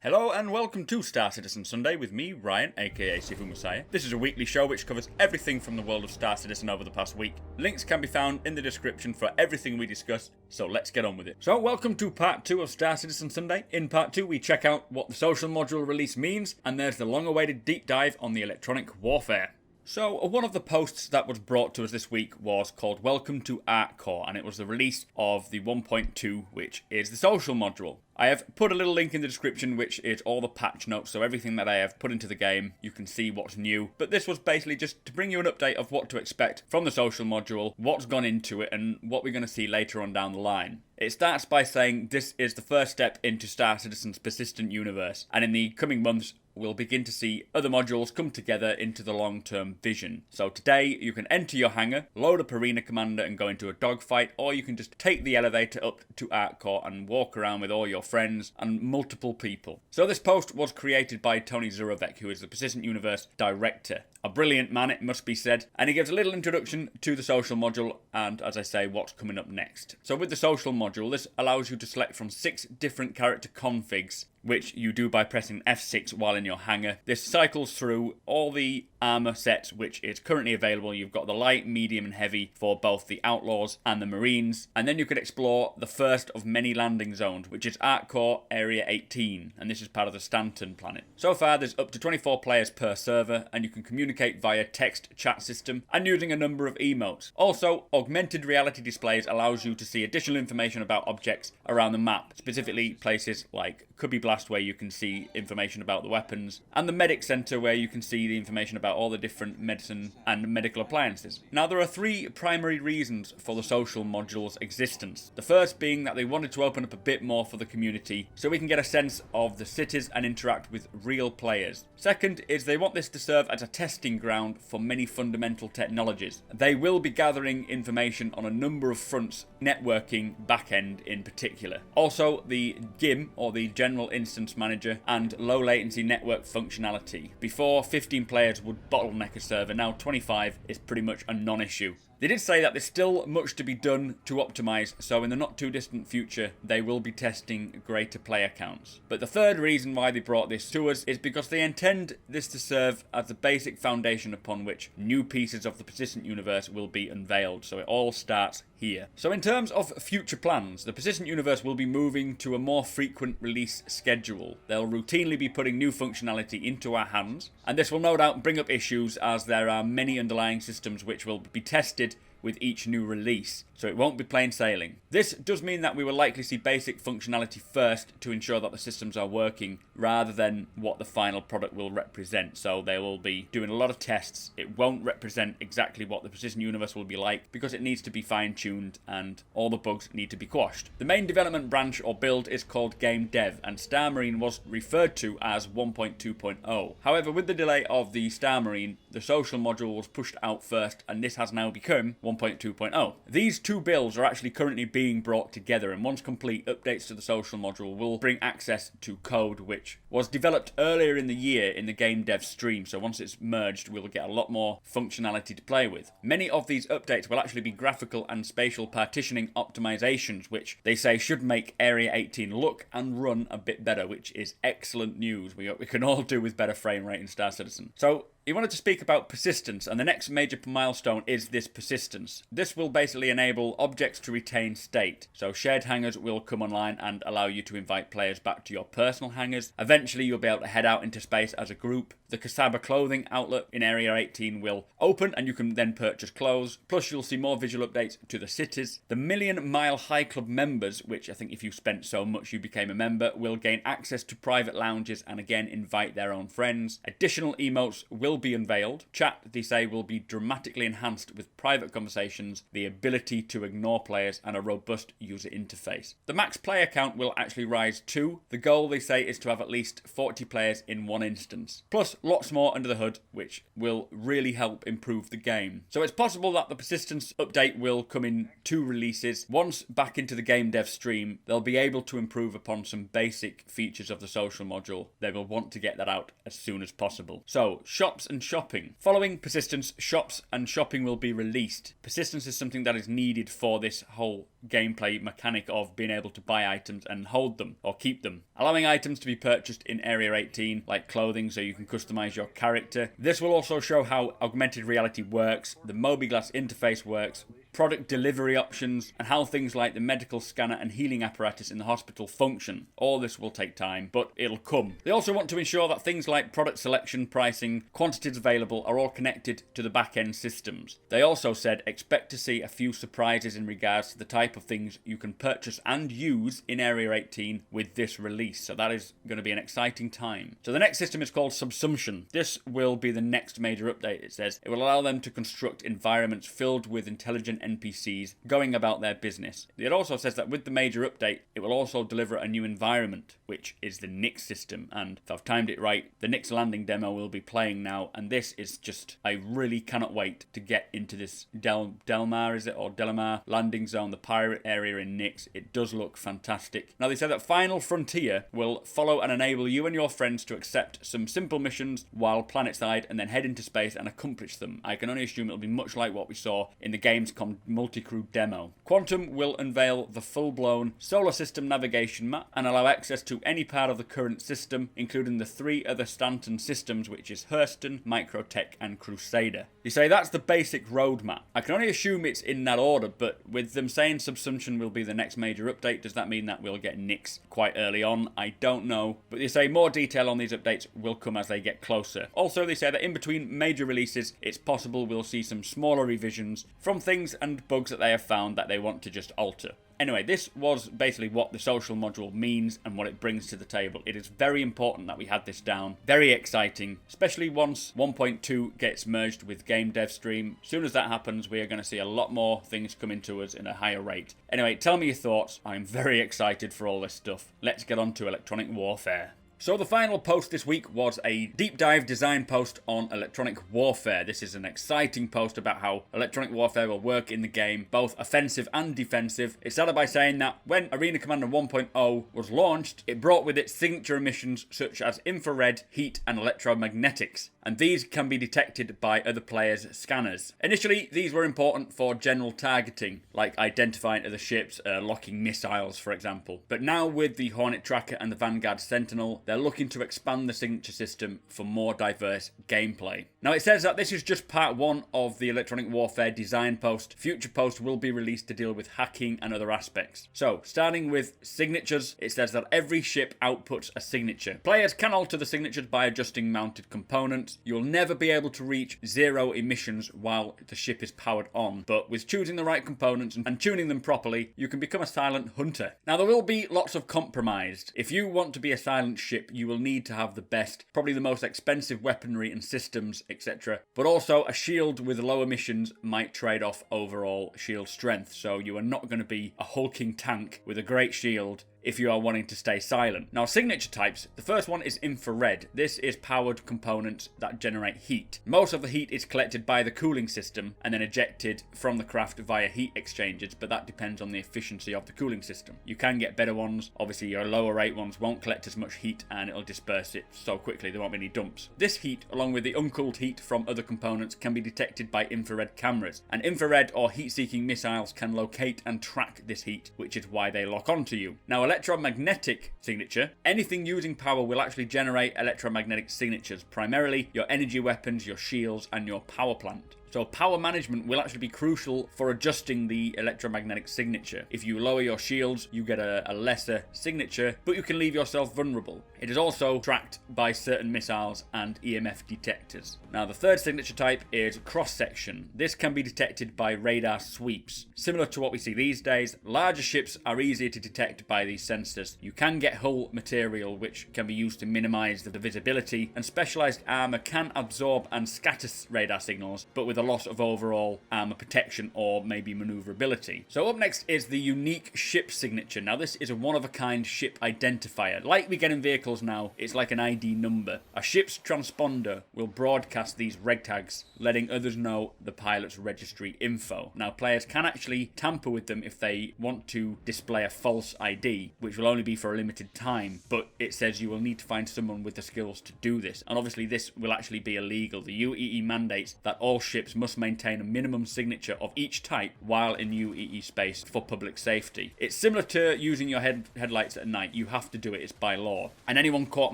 Hello and welcome to Star Citizen Sunday with me, Ryan, aka Sifu Messiah. This is a weekly show which covers everything from the world of Star Citizen over the past week. Links can be found in the description for everything we discuss, so let's get on with it. So welcome to part 2 of Star Citizen Sunday. In part 2 we check out what the social module release means, and there's the long-awaited deep dive on the electronic warfare. So, one of the posts that was brought to us this week was called Welcome to ArtCore, and it was the release of the 1.2, which is the social module. I have put a little link in the description which is all the patch notes, so everything that I have put into the game, you can see what's new. But this was basically just to bring you an update of what to expect from the social module, what's gone into it, and what we're going to see later on down the line. It starts by saying this is the first step into Star Citizen's persistent universe, and in the coming months, we'll begin to see other modules come together into the long-term vision. So today, you can enter your hangar, load up Arena Commander and go into a dogfight, or you can just take the elevator up to ArtCore and walk around with all your friends and multiple people. So this post was created by Tony Zurovec, who is the Persistent Universe director. A brilliant man, it must be said, and he gives a little introduction to the social module and, as I say, what's coming up next. So with the social module, this allows you to select from 6 different character configs, which you do by pressing F6 while in your hangar. This cycles through all the armor sets which is currently available. You've got the light, medium and heavy for both the Outlaws and the Marines, and then you can explore the first of many landing zones, which is ArtCore Area 18, and this is part of the Stanton planet. So far there's up to 24 players per server, and you can communicate via text chat system and using a number of emotes. Also, augmented reality displays allows you to see additional information about objects around the map, specifically places like Cubby Blast where you can see information about the weapons, and the Medic Center where you can see the information about all the different medicine and medical appliances. Now there are 3 primary reasons for the social module's existence. The first being that they wanted to open up a bit more for the community so we can get a sense of the cities and interact with real players. Second is they want this to serve as a testing ground for many fundamental technologies. They will be gathering information on a number of fronts, networking backend in particular. Also the GIM, or the General Instance Manager, and low latency network functionality. Before, 15 players would bottleneck a server, now 25 is pretty much a non-issue. They did say that there's still much to be done to optimize, so in the not too distant future, they will be testing greater player counts. But the third reason why they brought this to us is because they intend this to serve as the basic foundation upon which new pieces of the Persistent Universe will be unveiled, so it all starts here. So in terms of future plans, the Persistent Universe will be moving to a more frequent release schedule. They'll routinely be putting new functionality into our hands, and this will no doubt bring up issues as there are many underlying systems which will be tested with each new release, so it won't be plain sailing. This does mean that we will likely see basic functionality first to ensure that the systems are working rather than what the final product will represent. So they will be doing a lot of tests. It won't represent exactly what the Persistent Universe will be like because it needs to be fine-tuned and all the bugs need to be quashed. The main development branch or build is called Game Dev, and Star Marine was referred to as 1.2.0. However, with the delay of the Star Marine, the social module was pushed out first, and this has now become 1.2.0. These 2 builds are actually currently being brought together, and once complete, updates to the social module will bring access to code which was developed earlier in the year in the Game Dev stream, so once it's merged we'll get a lot more functionality to play with. Many of these updates will actually be graphical and spatial partitioning optimizations, which they say should make Area 18 look and run a bit better, which is excellent news. We can all do with better frame rate in Star Citizen. So he wanted to speak about persistence, and the next major milestone is this persistence. This will basically enable objects to retain state. So shared hangars will come online and allow you to invite players back to your personal hangars. Eventually you'll be able to head out into space as a group. The Kasaba clothing outlet in Area 18 will open and you can then purchase clothes. Plus you'll see more visual updates to the cities. The Million Mile High Club members, which I think if you spent so much you became a member, will gain access to private lounges and again invite their own friends. Additional emotes will be unveiled. Chat, they say, will be dramatically enhanced with private conversations, the ability to ignore players and a robust user interface. The max player count will actually rise too. The goal, they say, is to have at least 40 players in one instance. Plus lots more under the hood, which will really help improve the game. So it's possible that the persistence update will come in 2 releases. Once back into the game dev stream, they'll be able to improve upon some basic features of the social module. They will want to get that out as soon as possible. So shops and shopping. Following persistence, shops and shopping will be released. Persistence is something that is needed for this whole gameplay mechanic of being able to buy items and hold them or keep them. Allowing items to be purchased in Area 18, like clothing, so you can customize your character. This will also show how augmented reality works, the Mobiglass interface works, product delivery options, and how things like the medical scanner and healing apparatus in the hospital function. All this will take time, but it'll come. They also want to ensure that things like product selection, pricing, quantities available are all connected to the back-end systems. They also said expect to see a few surprises in regards to the type of things you can purchase and use in Area 18 with this release, so that is going to be an exciting time. So the next system is called Subsumption. This will be the next major update, it says. It will allow them to construct environments filled with intelligent NPCs going about their business. It also says that with the major update, it will also deliver a new environment, which is the Nyx system, and if I've timed it right, the Nyx landing demo will be playing now, and this is just, I really cannot wait to get into this Delmar, is it, or Delamar landing zone, the pirate area in Nyx. It does look fantastic. Now they said that Final Frontier will follow and enable you and your friends to accept some simple missions while planetside and then head into space and accomplish them. I can only assume it'll be much like what we saw in the Gamescom multi-crew demo. Quantum will unveil the full-blown solar system navigation map and allow access to any part of the current system, including the 3 other Stanton systems, which is Hurston, Microtech and Crusader. You say that's the basic roadmap. I can only assume it's in that order, but with them saying Subsumption will be the next major update, does that mean that we'll get Nyx quite early on? I don't know, but they say more detail on these updates will come as they get closer. Also, they say that in between major releases, it's possible we'll see some smaller revisions from things and bugs that they have found that they want to just alter. Anyway, this was basically what the social module means and what it brings to the table. It is very important that we had this down. Very exciting, especially once 1.2 gets merged with Game Dev Stream. As soon as that happens, we are going to see a lot more things coming to us in a higher rate. Anyway, tell me your thoughts. I'm very excited for all this stuff. Let's get on to electronic warfare. So the final post this week was a deep dive design post on electronic warfare. This is an exciting post about how electronic warfare will work in the game, both offensive and defensive. It started by saying that when Arena Commander 1.0 was launched, it brought with it signature emissions such as infrared, heat and electromagnetics, and these can be detected by other players' scanners. Initially, these were important for general targeting, like identifying other ships, locking missiles, for example. But now with the Hornet Tracker and the Vanguard Sentinel, they're looking to expand the signature system for more diverse gameplay. Now it says that this is just part 1 of the electronic warfare design post. Future posts will be released to deal with hacking and other aspects. So, starting with signatures, it says that every ship outputs a signature. Players can alter the signatures by adjusting mounted components. You'll never be able to reach 0 emissions while the ship is powered on, but with choosing the right components and tuning them properly, you can become a silent hunter. Now there will be lots of compromise. If you want to be a silent ship, you will need to have the best, probably the most expensive weaponry and systems, etc. But also a shield with low emissions might trade off overall shield strength, so you are not going to be a hulking tank with a great shield if you are wanting to stay silent. Now, signature types, the first one is infrared. This is powered components that generate heat. Most of the heat is collected by the cooling system and then ejected from the craft via heat exchangers, but that depends on the efficiency of the cooling system. You can get better ones. Obviously, your lower rate ones won't collect as much heat and it'll disperse it so quickly there won't be any dumps. This heat, along with the uncooled heat from other components, can be detected by infrared cameras, and infrared or heat-seeking missiles can locate and track this heat, which is why they lock onto you. Now, electromagnetic signature. Anything using power will actually generate electromagnetic signatures, primarily your energy weapons, your shields, and your power plant. So power management will actually be crucial for adjusting the electromagnetic signature. If you lower your shields, you get a lesser signature, but you can leave yourself vulnerable. It is also tracked by certain missiles and EMF detectors. Now the third signature type is cross-section. This can be detected by radar sweeps. Similar to what we see these days, larger ships are easier to detect by these sensors. You can get hull material which can be used to minimize the visibility, and specialized armor can absorb and scatter radar signals, but with a loss of overall armor protection or maybe maneuverability. So up next is the unique ship signature. Now this is a one-of-a-kind ship identifier. Like we get in vehicles now, it's like an ID number. A ship's transponder will broadcast these reg tags, letting others know the pilot's registry info. Now players can actually tamper with them if they want to display a false ID, which will only be for a limited time, but it says you will need to find someone with the skills to do this. And obviously this will actually be illegal. The UEE mandates that all ships must maintain a minimum signature of each type while in UEE space for public safety. It's similar to using your headlights at night. You have to do it, it's by law. And anyone caught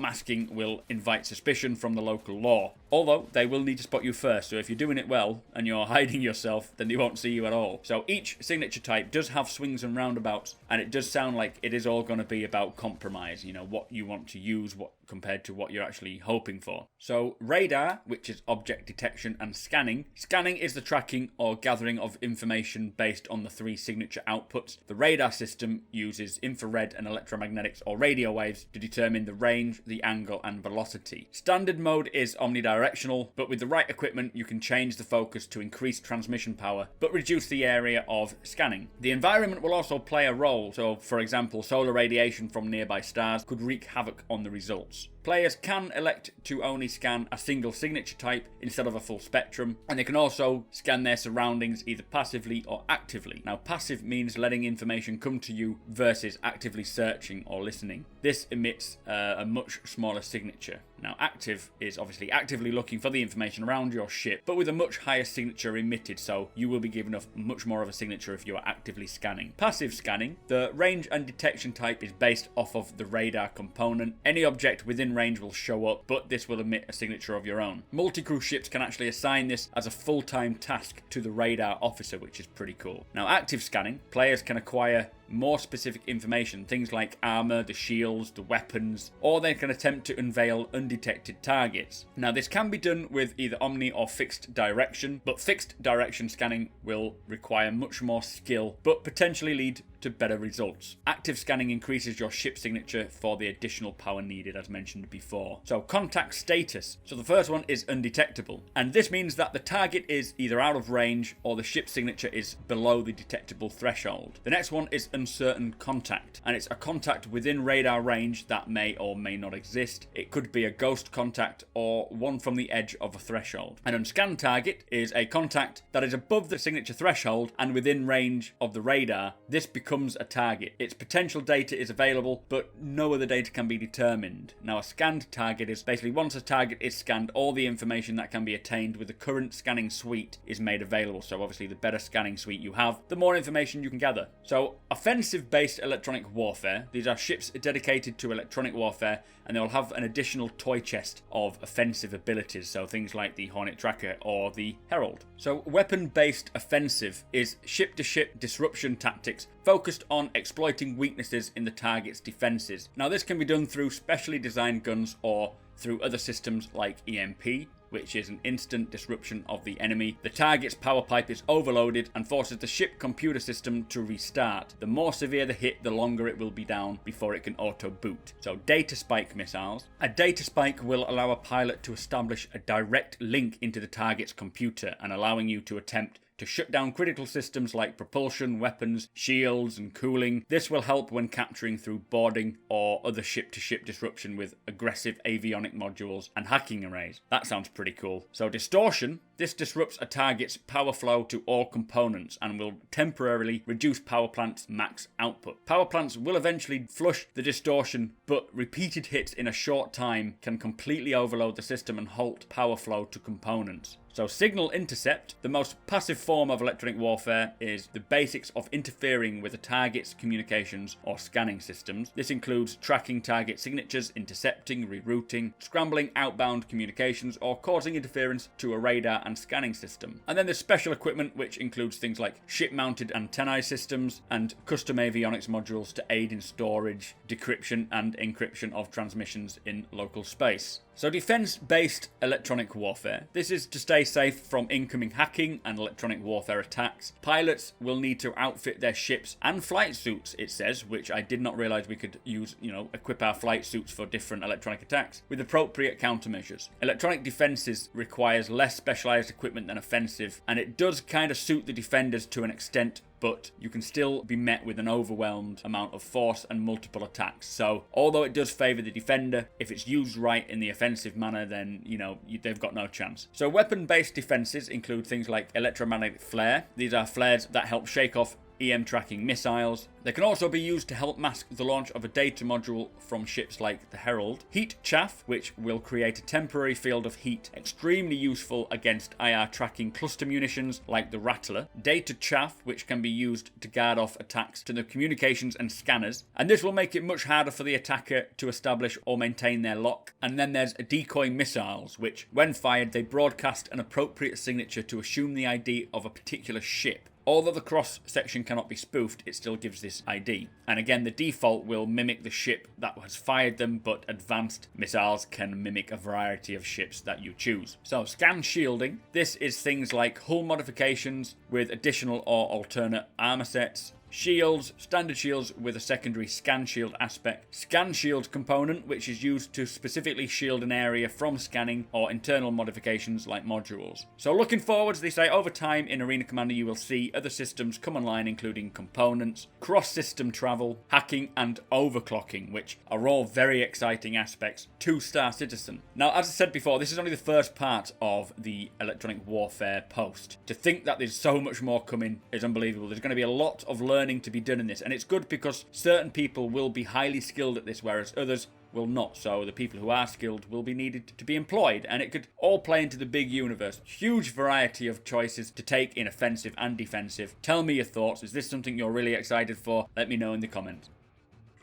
masking will invite suspicion from the local law. Although they will need to spot you first, so if you're doing it well and you're hiding yourself, then they won't see you at all. So each signature type does have swings and roundabouts, and it does sound like it is all going to be about compromise, you know, what you want to use, what compared to what you're actually hoping for. So radar, which is object detection and scanning. Scanning is the tracking or gathering of information based on the three signature outputs. The radar system uses infrared and electromagnetics or radio waves to determine the range, the angle and velocity. Standard mode is omnidirectional, but with the right equipment you can change the focus to increase transmission power but reduce the area of scanning. The environment will also play a role, so for example solar radiation from nearby stars could wreak havoc on the results. Players can elect to only scan a single signature type instead of a full spectrum, and they can also scan their surroundings either passively or actively. Now passive means letting information come to you versus actively searching or listening. This emits a much smaller signature. Now active is obviously actively looking for the information around your ship, but with a much higher signature emitted, so you will be given much more of a signature if you are actively scanning. Passive scanning, the range and detection type is based off of the radar component. Any object within range will show up, but this will emit a signature of your own. Multi-crew ships can actually assign this as a full-time task to the radar officer, which is pretty cool. Now active scanning, players can acquire more specific information, things like armor, the shields, the weapons, or they can attempt to unveil undetected targets. Now this can be done with either omni or fixed direction, but fixed direction scanning will require much more skill, but potentially lead to better results. Active scanning increases your ship signature for the additional power needed, as mentioned before. So contact status. So the first one is undetectable, and this means that the target is either out of range or the ship signature is below the detectable threshold. The next one is uncertain contact, and it's a contact within radar range that may or may not exist. It could be a ghost contact or one from the edge of a threshold. An unscanned target is a contact that is above the signature threshold and within range of the radar. This becomes a target. Its potential data is available, but no other data can be determined. Now a scanned target is basically once a target is scanned, all the information that can be attained with the current scanning suite is made available. So obviously the better scanning suite you have, the more information you can gather. So offensive-based electronic warfare. These are ships dedicated to electronic warfare, and they'll have an additional toy chest of offensive abilities, so things like the Hornet Tracker or the Herald. So weapon-based offensive is ship-to-ship disruption tactics focused on exploiting weaknesses in the target's defenses. Now this can be done through specially designed guns or through other systems like EMP, which is an instant disruption of the enemy. The target's power pipe is overloaded and forces the ship computer system to restart. The more severe the hit, the longer it will be down before it can auto-boot. So data spike missiles. A data spike will allow a pilot to establish a direct link into the target's computer and allowing you to attempt to shut down critical systems like propulsion, weapons, shields and cooling. This will help when capturing through boarding or other ship-to-ship disruption with aggressive avionic modules and hacking arrays. That sounds pretty cool. So distortion. This disrupts a target's power flow to all components and will temporarily reduce power plant's max output. Power plants will eventually flush the distortion, but repeated hits in a short time can completely overload the system and halt power flow to components. So signal intercept, the most passive form of electronic warfare, is the basics of interfering with a target's communications or scanning systems. This includes tracking target signatures, intercepting, rerouting, scrambling outbound communications, or causing interference to a radar and scanning system. And then there's special equipment, which includes things like ship-mounted antennae systems and custom avionics modules to aid in storage, decryption, and encryption of transmissions in local space. So defense-based electronic warfare. This is to stay safe from incoming hacking and electronic warfare attacks. Pilots will need to outfit their ships and flight suits, it says, which I did not realize we could use, equip our flight suits for different electronic attacks, with appropriate countermeasures. Electronic defenses requires less specialized equipment than offensive, and it does kind of suit the defenders to an extent, but you can still be met with an overwhelmed amount of force and multiple attacks. So, although it does favour the defender, if it's used right in the offensive manner, then, they've got no chance. So, weapon-based defences include things like electromagnetic flare. These are flares that help shake off EM tracking missiles. They can also be used to help mask the launch of a data module from ships like the Herald. Heat chaff, which will create a temporary field of heat, extremely useful against IR tracking cluster munitions like the Rattler. Data chaff, which can be used to guard off attacks to the communications and scanners, and this will make it much harder for the attacker to establish or maintain their lock. And then there's decoy missiles, which, when fired, they broadcast an appropriate signature to assume the ID of a particular ship. Although the cross-section cannot be spoofed, it still gives this ID. And again, the default will mimic the ship that has fired them, but advanced missiles can mimic a variety of ships that you choose. So, scan shielding. This is things like hull modifications with additional or alternate armor sets. Shields, standard shields with a secondary scan shield aspect. Scan shield component, which is used to specifically shield an area from scanning or internal modifications like modules. So looking forwards, they say over time in Arena Commander you will see other systems come online, including components, cross-system travel, hacking and overclocking, which are all very exciting aspects to Star Citizen. Now, as I said before, this is only the first part of the electronic warfare post. To think that there's so much more coming is unbelievable. There's going to be a lot of learning to be done in this, and it's good because certain people will be highly skilled at this, whereas others will not. So the people who are skilled will be needed to be employed, and it could all play into the big universe. Huge variety of choices to take in offensive and defensive. Tell me your thoughts. Is this something you're really excited for? Let me know in the comments.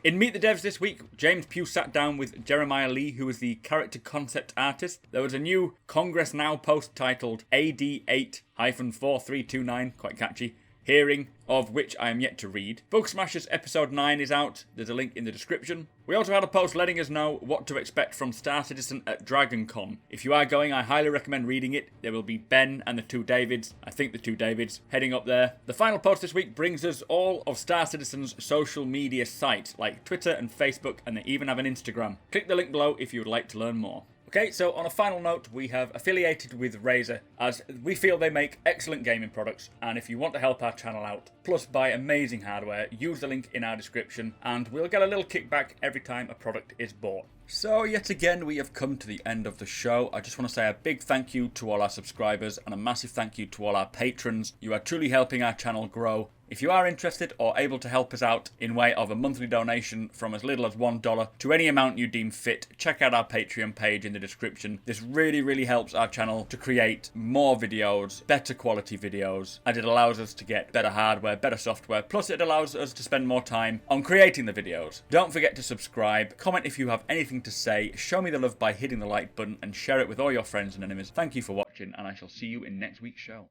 In Meet the Devs this week, James Pugh sat down with Jeremiah Lee, who is the character concept artist. There was a new Congress Now post titled AD8-4329, quite catchy, hearing, of which I am yet to read. Bug Smashers Episode 9 is out. There's a link in the description. We also had a post letting us know what to expect from Star Citizen at DragonCon. If you are going, I highly recommend reading it. There will be Ben and the two Davids, I think the two Davids, heading up there. The final post this week brings us all of Star Citizen's social media sites, like Twitter and Facebook, and they even have an Instagram. Click the link below if you would like to learn more. Okay, so on a final note, we have affiliated with Razer, as we feel they make excellent gaming products, and if you want to help our channel out, plus buy amazing hardware, use the link in our description, and we'll get a little kickback every time a product is bought. So yet again, we have come to the end of the show. I just want to say a big thank you to all our subscribers, and a massive thank you to all our patrons. You are truly helping our channel grow. If you are interested or able to help us out in way of a monthly donation from as little as $1 to any amount you deem fit, check out our Patreon page in the description. This really helps our channel to create more videos, better quality videos, and it allows us to get better hardware, better software, plus it allows us to spend more time on creating the videos. Don't forget to subscribe, comment if you have anything to say, show me the love by hitting the like button, and share it with all your friends and enemies. Thank you for watching, and I shall see you in next week's show.